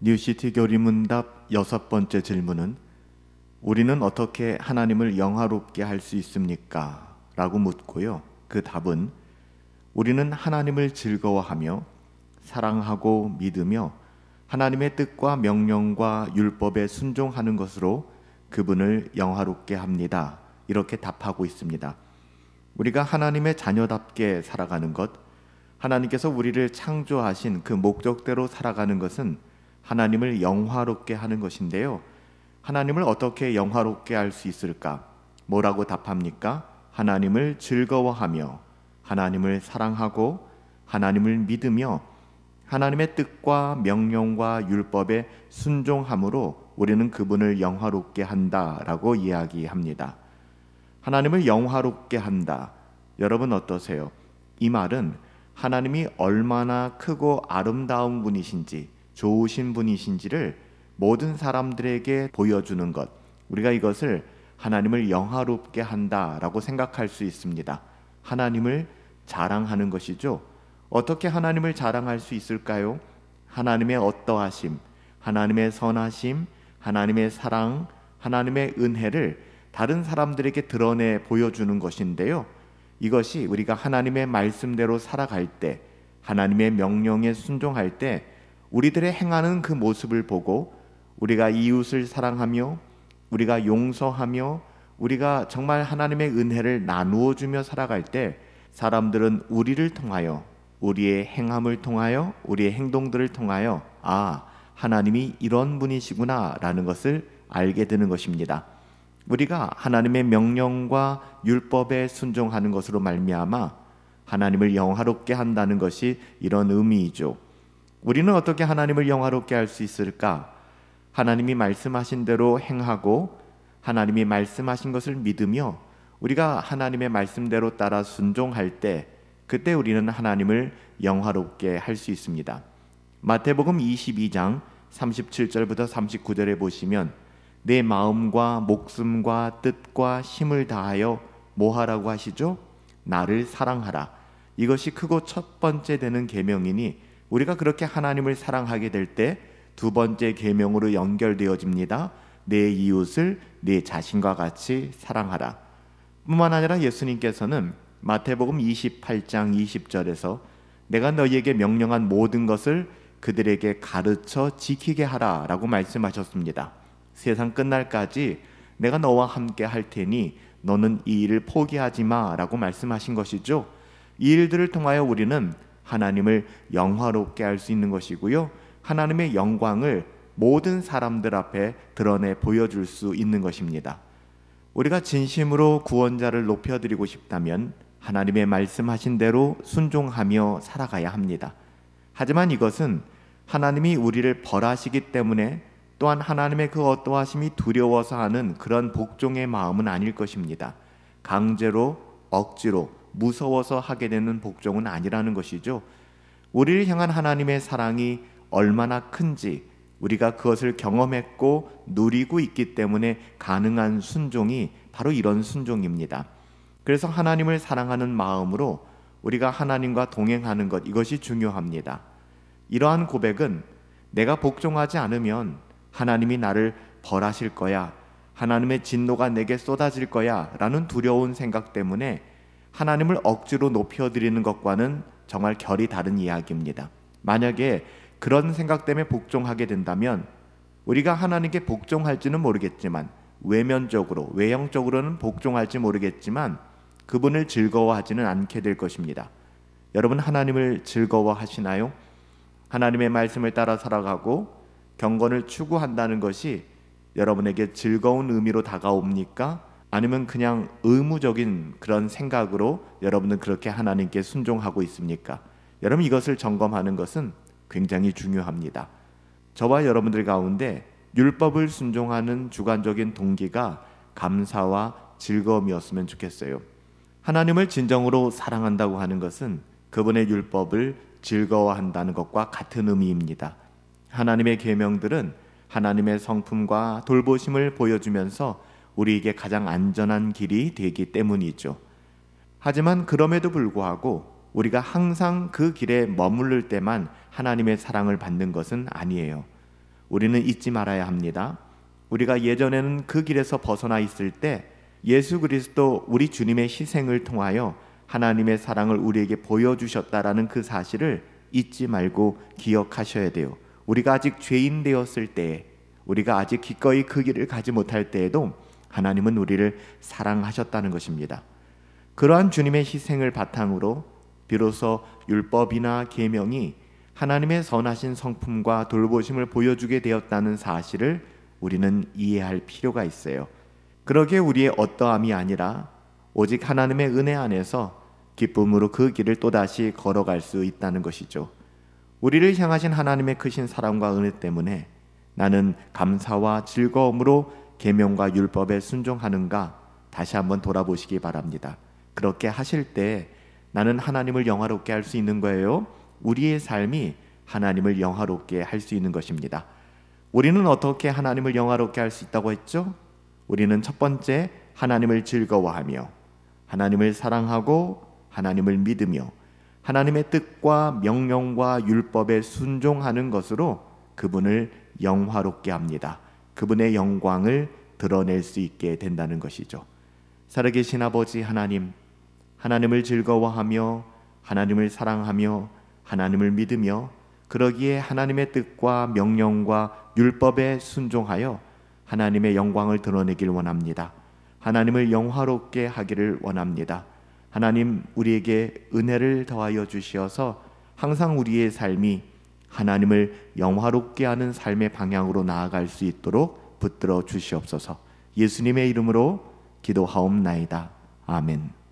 뉴시티 교리문답 6번째 질문은 우리는 어떻게 하나님을 영화롭게 할 수 있습니까? 라고 묻고요. 그 답은 우리는 하나님을 즐거워하며 사랑하고 믿으며 하나님의 뜻과 명령과 율법에 순종하는 것으로 그분을 영화롭게 합니다. 이렇게 답하고 있습니다. 우리가 하나님의 자녀답게 살아가는 것, 하나님께서 우리를 창조하신 그 목적대로 살아가는 것은 하나님을 영화롭게 하는 것인데요. 하나님을 어떻게 영화롭게 할 수 있을까? 뭐라고 답합니까? 하나님을 즐거워하며 하나님을 사랑하고 하나님을 믿으며 하나님의 뜻과 명령과 율법에 순종함으로 우리는 그분을 영화롭게 한다라고 이야기합니다. 하나님을 영화롭게 한다. 여러분 어떠세요? 이 말은 하나님이 얼마나 크고 아름다운 분이신지, 좋으신 분이신지를 모든 사람들에게 보여주는 것, 우리가 이것을 하나님을 영화롭게 한다라고 생각할 수 있습니다. 하나님을 자랑하는 것이죠. 어떻게 하나님을 자랑할 수 있을까요? 하나님의 어떠하심, 하나님의 선하심, 하나님의 사랑, 하나님의 은혜를 다른 사람들에게 드러내 보여주는 것인데요. 이것이 우리가 하나님의 말씀대로 살아갈 때, 하나님의 명령에 순종할 때 우리들의 행하는 그 모습을 보고 우리가 이웃을 사랑하며 우리가 용서하며 우리가 정말 하나님의 은혜를 나누어 주며 살아갈 때 사람들은 우리를 통하여, 우리의 행함을 통하여, 우리의 행동들을 통하여 하나님이 이런 분이시구나 라는 것을 알게 되는 것입니다. 우리가 하나님의 명령과 율법에 순종하는 것으로 말미암아 하나님을 영화롭게 한다는 것이 이런 의미이죠. 우리는 어떻게 하나님을 영화롭게 할 수 있을까? 하나님이 말씀하신 대로 행하고 하나님이 말씀하신 것을 믿으며 우리가 하나님의 말씀대로 따라 순종할 때 그때 우리는 하나님을 영화롭게 할 수 있습니다. 마태복음 22장 37절부터 39절에 보시면 내 마음과 목숨과 뜻과 힘을 다하여 뭐 하라고 하시죠? 나를 사랑하라. 이것이 크고 첫 번째 되는 계명이니 우리가 그렇게 하나님을 사랑하게 될 때 두 번째 계명으로 연결되어집니다. 내 이웃을 내 자신과 같이 사랑하라. 뿐만 아니라 예수님께서는 마태복음 28장 20절에서 내가 너희에게 명령한 모든 것을 그들에게 가르쳐 지키게 하라 라고 말씀하셨습니다. 세상 끝날까지 내가 너와 함께 할 테니 너는 이 일을 포기하지 마 라고 말씀하신 것이죠. 이 일들을 통하여 우리는 하나님을 영화롭게 할 수 있는 것이고요. 하나님의 영광을 모든 사람들 앞에 드러내 보여줄 수 있는 것입니다. 우리가 진심으로 구원자를 높여드리고 싶다면 하나님의 말씀하신 대로 순종하며 살아가야 합니다. 하지만 이것은 하나님이 우리를 벌하시기 때문에 또한 하나님의 그 어떠하심이 두려워서 하는 그런 복종의 마음은 아닐 것입니다. 강제로, 억지로, 무서워서 하게 되는 복종은 아니라는 것이죠. 우리를 향한 하나님의 사랑이 얼마나 큰지 우리가 그것을 경험했고 누리고 있기 때문에 가능한 순종이 바로 이런 순종입니다. 그래서 하나님을 사랑하는 마음으로 우리가 하나님과 동행하는 것, 이것이 중요합니다. 이러한 고백은 내가 복종하지 않으면 하나님이 나를 벌하실 거야, 하나님의 진노가 내게 쏟아질 거야 라는 두려운 생각 때문에 하나님을 억지로 높여드리는 것과는 정말 결이 다른 이야기입니다. 만약에 그런 생각 때문에 복종하게 된다면 우리가 하나님께 복종할지는 모르겠지만 외면적으로, 외형적으로는 복종할지 모르겠지만 그분을 즐거워하지는 않게 될 것입니다. 여러분 하나님을 즐거워하시나요? 하나님의 말씀을 따라 살아가고 경건을 추구한다는 것이 여러분에게 즐거운 의미로 다가옵니까? 아니면 그냥 의무적인 그런 생각으로 여러분은 그렇게 하나님께 순종하고 있습니까? 여러분 이것을 점검하는 것은 굉장히 중요합니다. 저와 여러분들 가운데 율법을 순종하는 주관적인 동기가 감사와 즐거움이었으면 좋겠어요. 하나님을 진정으로 사랑한다고 하는 것은 그분의 율법을 즐거워한다는 것과 같은 의미입니다. 하나님의 계명들은 하나님의 성품과 돌보심을 보여주면서 우리에게 가장 안전한 길이 되기 때문이죠. 하지만 그럼에도 불구하고 우리가 항상 그 길에 머무를 때만 하나님의 사랑을 받는 것은 아니에요. 우리는 잊지 말아야 합니다. 우리가 예전에는 그 길에서 벗어나 있을 때 예수 그리스도 우리 주님의 희생을 통하여 하나님의 사랑을 우리에게 보여주셨다라는 그 사실을 잊지 말고 기억하셔야 돼요. 우리가 아직 죄인 되었을 때에, 우리가 아직 기꺼이 그 길을 가지 못할 때에도 하나님은 우리를 사랑하셨다는 것입니다. 그러한 주님의 희생을 바탕으로 비로소 율법이나 계명이 하나님의 선하신 성품과 돌보심을 보여주게 되었다는 사실을 우리는 이해할 필요가 있어요. 그러기에 우리의 어떠함이 아니라 오직 하나님의 은혜 안에서 기쁨으로 그 길을 또다시 걸어갈 수 있다는 것이죠. 우리를 향하신 하나님의 크신 사랑과 은혜 때문에 나는 감사와 즐거움으로 계명과 율법에 순종하는가 다시 한번 돌아보시기 바랍니다. 그렇게 하실 때 나는 하나님을 영화롭게 할 수 있는 거예요. 우리의 삶이 하나님을 영화롭게 할 수 있는 것입니다. 우리는 어떻게 하나님을 영화롭게 할 수 있다고 했죠? 우리는 첫 번째 하나님을 즐거워하며, 하나님을 사랑하고, 하나님을 믿으며, 하나님의 뜻과 명령과 율법에 순종하는 것으로 그분을 영화롭게 합니다. 그분의 영광을 드러낼 수 있게 된다는 것이죠. 살아계신 아버지 하나님, 하나님을 즐거워하며, 하나님을 사랑하며, 하나님을 믿으며, 그러기에 하나님의 뜻과 명령과 율법에 순종하여 하나님의 영광을 드러내길 원합니다. 하나님을 영화롭게 하기를 원합니다. 하나님, 우리에게 은혜를 더하여 주시어서 항상 우리의 삶이 하나님을 영화롭게 하는 삶의 방향으로 나아갈 수 있도록 붙들어 주시옵소서. 예수님의 이름으로 기도하옵나이다. 아멘.